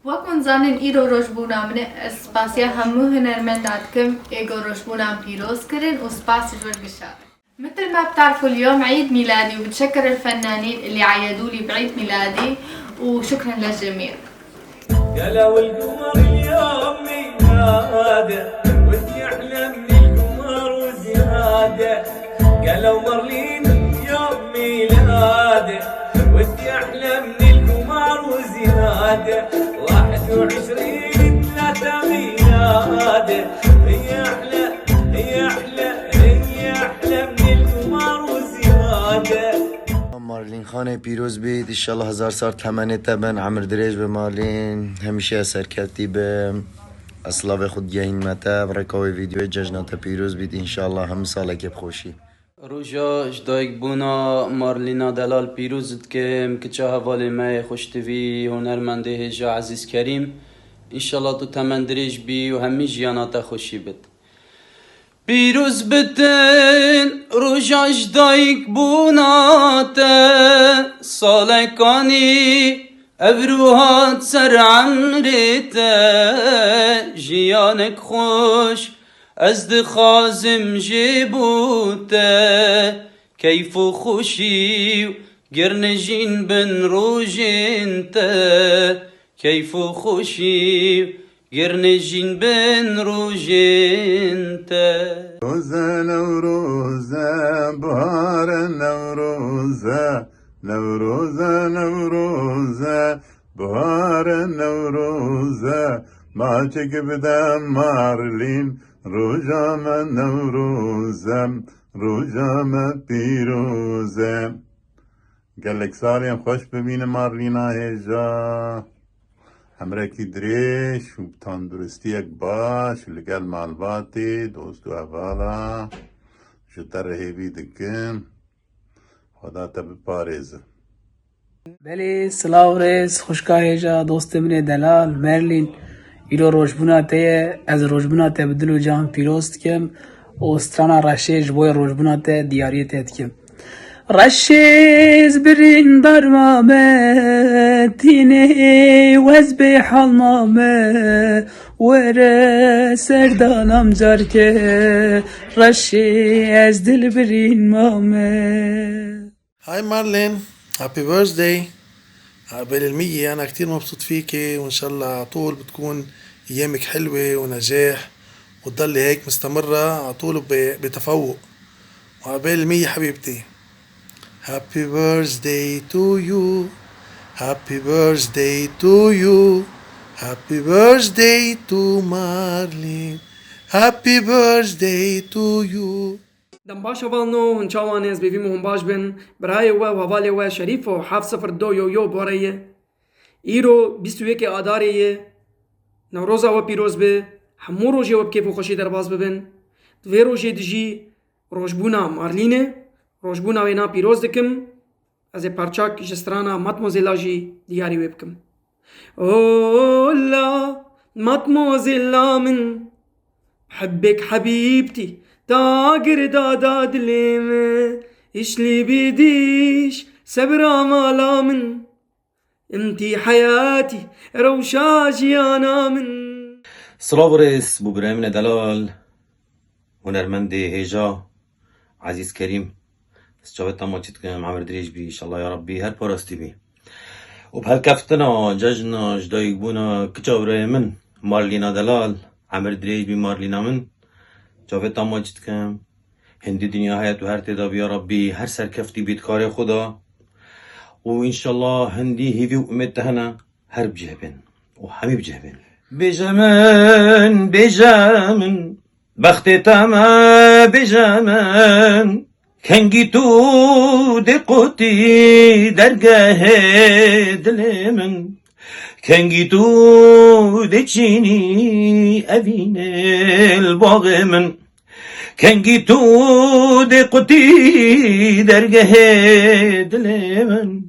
وەکن زانین ئیرۆ ڕۆژبوونا منێ سپاسیا هەموو هنرمنداتكم ئێگۆ ڕۆژبوونان پیرۆز کردن وسپاسی وەرگشان. مثل ما بتعرفوا اليوم عيد ميلادي وبتشكر الفنانين اللي عيدوا لي بعيد ميلادي وشكرا للجميع. قالوا القمر اليوم ميلاده ودي احلم القمر وزياده قالوا مارلين اليوم ميلاده ودي احلم القمر وزياده 21 3 ميلاده هي احلى من القمر وزياده. مارلین خانه پیروز بید انشالله 1000 سال تمنه تبن عمر دریج به مارلین همیشه سرکتی به اصلا خود گهین متب رکاوی ویدیو ججنات پیروز بید انشالله هم ساله که بخوشی روژا جدایک بونا مارلینا دلال پیروزد که چه حوالی ما خوشتوی هنرمنده هجا عزیز کریم انشالله تو تمن دریج بی و همی جیانات خوشی بد پیروز بتن روژا جدایک بونات سالکانی ابروهات سر عمرت جیانک خوش از دخازم جبوت کیف و خوشی گرنجین بن روژنت کیف و خوشی گرنجین بن روژنت. روزه نوروزه بهار نوروزه نوروزه نوروزه بهار نوروزه ما چک بدم مارلین روزم نوروزم روزم پیروزه گلک سالیم خوش ببینه مارلینا هجا همراه کی دریش و تندرستی یک باش لگل مالباتی دوست و احوالا شتر هیوی دکن خدا تب پارزه. بله سلام ریز خوشگاه هجا دوست من دلال مرلین ایرو روشبونا ته از روشبونا ته بدلو جان پیروست کم و استرانا رشیج بوی روشبونا ته دیاری تهت کم رشیز برین برمامه تینه وز به حلمامه وره سردانم جار که رشیز دل برین مامه. هاي مارلين هابي بيرثداي بالمية. أنا كتير مبسوط فيكي وإن شاء الله على طول بتكون أيامك حلوة ونجاح وتضلي هيك مستمرة على طول بتفوق وعبال المية حبيبتي. Happy birthday to you Happy birthday to you Happy birthday to Marlene Happy birthday to you. دم باش والنو هن شاوانيز بيفيمو هم باش بن براي و ووالي و شريف و حاف صفر دو يو بوريه ايرو 21 آداريه نوروزا و پیروز به همو روژه و بکیف و خوشی در باز ببن دوی روژه دجی روژبونا مارلینه روژبونا وینا پیروز دکم از پرچاک جسترانا ماتموزیلا جی دیاری وی بکم. اولا ماتموزیلا من بحبك حبيبتي تاقر دادا دليم ايش لي بيديش سبرا مالا من انتي حياتي روشاجي انا من. سلام رئيس بو برامنا دلال هنرمندي هيجا عزيز كريم استجابت ما تتكلم عمر دريج بي ان شاء الله يا ربي هر باراستي بي وبهالكفتنا ججنا جدايق بونا كجاوري من مارلينا دلال عمر دريج بي مارلينا من جاوید ماجد کم هندی دنیا حیات و هر تداب یا ربی هر سرکفتی بیت کار خدا و انشالله هندی هیوی و امید دهنا هر بجهبن و همی بجهبن بجمن بخت تما بجمن کنگی تو دقوتی درگاه دل من کنگی تو دچینی اوین الباغ من کنگی تو دقوتی درگاه دل من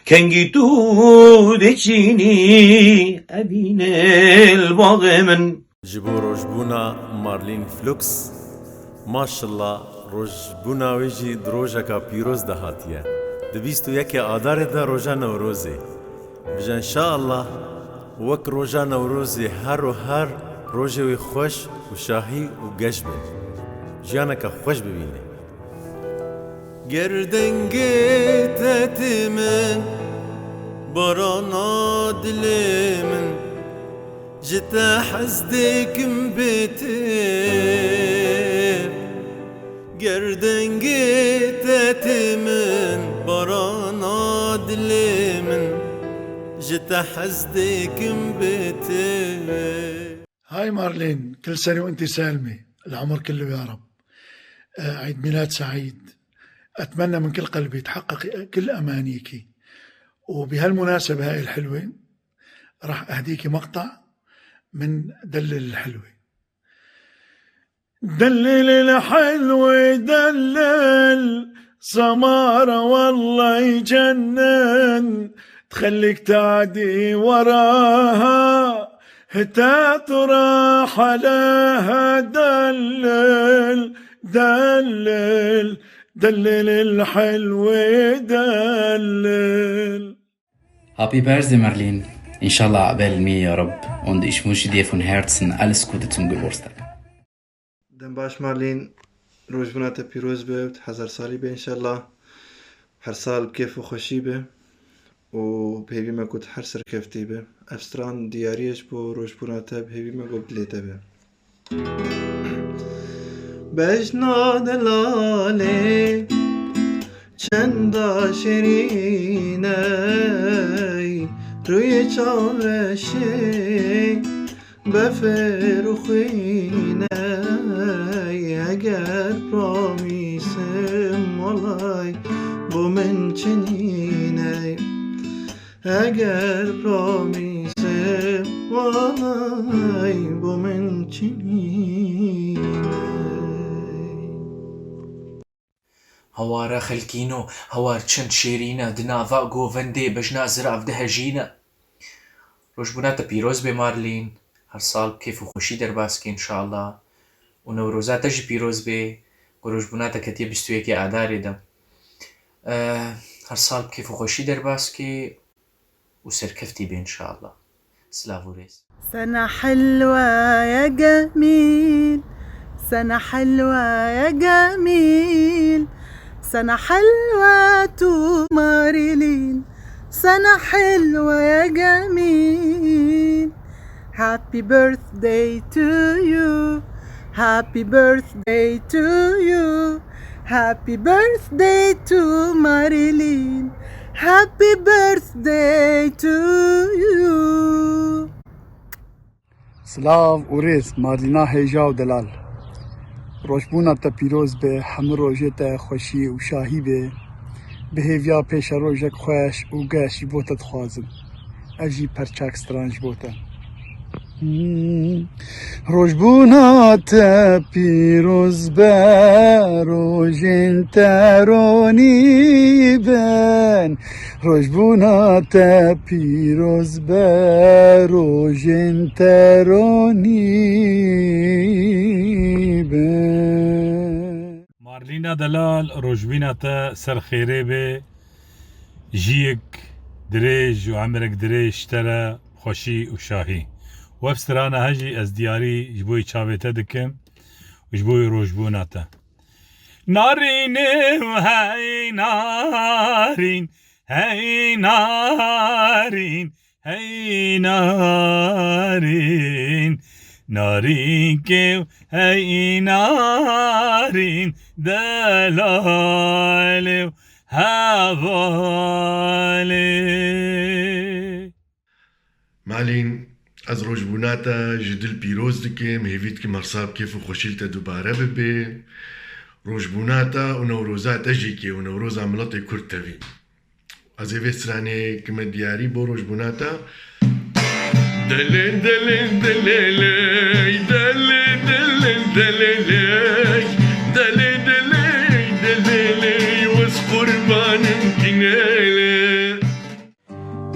کنگی تو دچینی اوین الباغ من. جبو روجبونا مارلين فلوكس ما شاء الله روجبونا ويجي دروجكا بيروز دهاتيه دبيستو يكي آدار دا روجا نوروزي بجا ان شاء الله وەک ڕۆژە نەورۆزی هەر و هەر ڕۆژێوی خۆش و شاهی و گەشت بێت ژیانەکە خۆش ببینێ گەردەنگێتەتی من بەڕانا دلێ من ji te hez dikim bêtê gerdengê te tê min barana dilê min ji te hez dikim bêtê. هاي مارلين، كل سنة وانت سالمة، العمر كله يا رب. عيد ميلاد سعيد. أتمنى من كل قلبي تحقق كل أمانيكي. وبهالمناسبة هاي الحلوة راح أهديكي مقطع من دلل الحلوة. دلل الحلوة دلل سمارة والله يجنن تخليك تعدي وراها هتا تراح لها دلل دلل دلل الحلوة دلل. Happy birthday Marlene. Inshallah عقبال 100 يا رب. Und ich wünsche dir von Herzen alles Gute zum Geburtstag. دم باش مارلين، روجبونات بيروز به وتحزر سالي به إنشالله. هر سال بكيف وخوشي به وبهيبي ما كنت حرسر كيفتي به. أفستران دياريش بو روجبونات بهيبي ما قلت ليته به. بجنا دلالي چندا شرینی روی چاوشی بفرخینی اگر پرامیسم والای با من چنینی اگر پرامیسم والای با من چنینی. هوارا خلكينو هوار چند شيرينا دنافا گووندي بجنا زراف دهجينا. روجبونات بيروز بمارلين، هر سال بكيف وخوشي درباسكي إن شاء الله. ونوروزات جي بيروز بي وروجبونات كتير بستويكي أعداري دا. هر سال بكيف وخوشي درباسكي وسركفتي بي إن شاء الله. سلافوريس. سنة حلوة يا جميل، سنة حلوة يا جميل، سنة حلوة تو مارلين، سنة حلوة يا جميل. Happy birthday to you, happy birthday to you, happy birthday to Marilyn, happy birthday to you. سلاف وريس مارلینا هیجا و دلال. روشبونا تا پیروز به همه روژه تا خوشی و شاهی به هیویا پیش روژک خوش و گشی بوتا دخوازم اجی پرچاک سترانج بوتا. روشبونا تا پیروز به روژین ترونی بن، روشبونا تا پیروز به روژین ترونی بن. مارلینا دلال روجبینا تا سر خیره به جیک دریج و عمرک دریج ترى خوشی و شاهی و افسرانا هجی از دیاری جبوی چاویتا دکم و جبوی روجبوناتا. نارین و هی نارین هی نارین هی نارین نارین که هی نارین دلاله و هواله. مالين از روجبوناتا جدل پیروز دکم هیوید که مرصاب کیف و خوشیلتا دوباره ببه روجبوناتا و نوروزاتا جی که و نوروز عملات کرد تاوی از ایوه سرانه کم دیاری با روجبوناتا دلن دلن دللی دلن دلن دللی دلن دلن دللی وز قربانم کناله.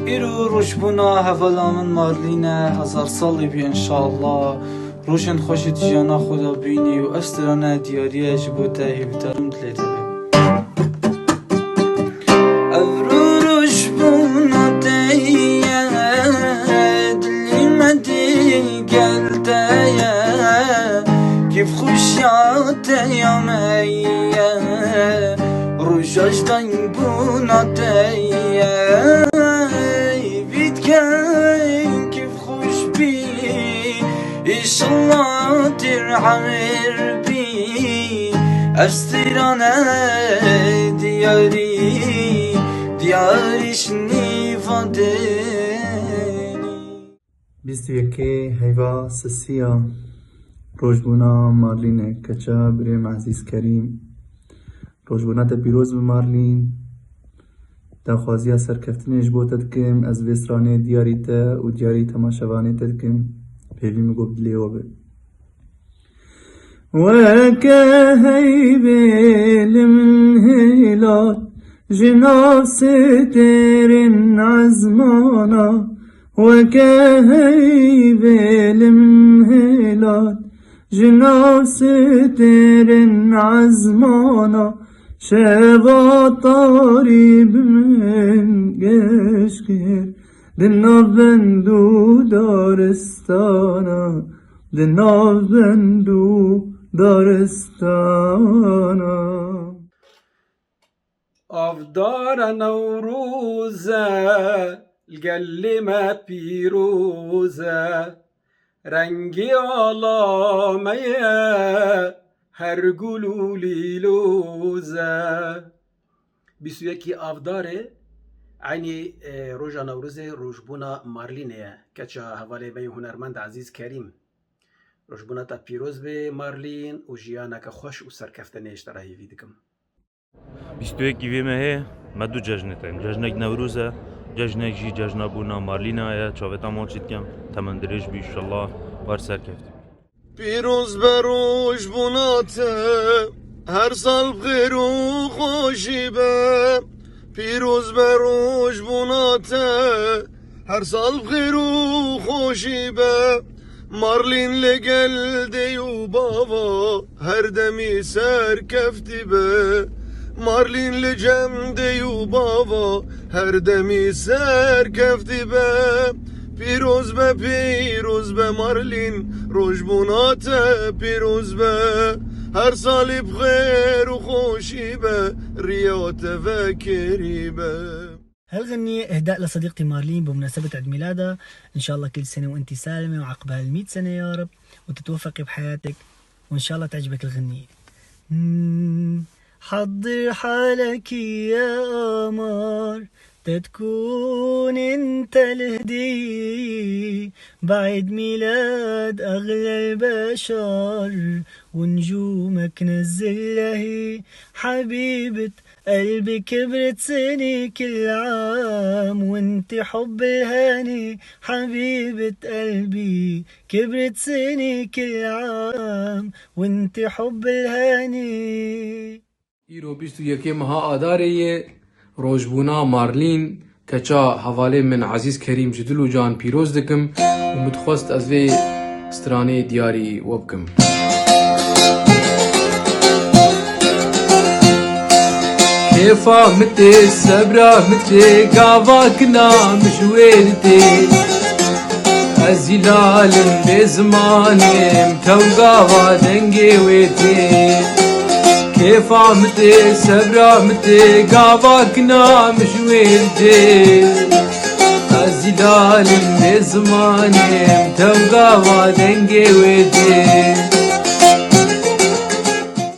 ایرو روشبونا هفلا من مارلینه هزار سالی بی انشاءالله. روشن خوشت جانا خدا بینی و استرانه دیاریه جبوته هیوتارم دلیته بی. افرو روشبونا تیه دل قلتيا كيف خشيت يا ميا رجاج دايبوناتيا بيت كاين كيف خوش بي إن شاء الله ترعمر بي أسترانا دياري شنيفادني بیست و یکی هیوا سسیا روزبونا مارلین کچا بریم عزیز کریم روزبونا تا پیروز به مارلین تا خوازیا سرکفتنش بوتا دکم از ویسرانه دیاری تا و دیاری تماشوانه تا دکم پیوی مگو بدلیو بید وكهيبل من هلال جناس تيرن عزمانا وكهيبل من هلال جناس تيرن عزمانا شبا طارب من قشقير دنا بندو دارستانا دنا بندو دارستانا أفدار نوروزة القلمة بيروزة رنگی آلامه هر گلولی لوزه 21 آفداره عینی روژا نوروز روژبونا مارلینه کچا حواله به هنرمند عزیز کریم روژبونا تا پیروز به مارلین و جیانا که خوش و سرکفتنه اشتراحی ویدکم 21 ویمه مدو جشنتن جشنک نوروزه جشنک جی جشن بونا مارلینا چاوتا مالچید کم تمندرش بی انشالله بار سرکفتی پیروز به روژبوناته هر سال بخیر و خوشی به پیروز به روژبوناته هر سال بخیر و خوشی به مارلین لگل دیو بابا هر دمی سرکفتی به مارلین لجم دیو بابا هر دمی سرکفتی به پیروز به مارلین روژبونات پیروز به هر سالی بخیر و خوشی به ريوت فاكري به. هالغنية إهداء لصديقتي مارلين بمناسبة عيد ميلادها. إن شاء الله كل سنة وأنت سالمة وعقبها 100 سنة يا رب وتتوفقي بحياتك وإن شاء الله تعجبك الغنية. حضر حالك يا قمر تتكون انت الهدية بعد ميلاد أغلى البشر ونجومك نزلها هي حبيبة قلبي كبرت سني كل عام وانت حب الهاني حبيبة قلبي كبرت سني كل عام وانت حب الهاني. ایرو 21 مها آداریه روژبونا مارلین کچا حواله من عزیز کریم جدلو جان پیروز دکم و متخواست از وی سترانه دیاری وبکم. كيفا متي السبرة متي قافا كنا مشويرتي الزلال بزماني متوقافا دنقي ويتي كيفا متي السبرة متي قافا كنا مشويرتي الزلال بزماني متوقافا دنقي ويتي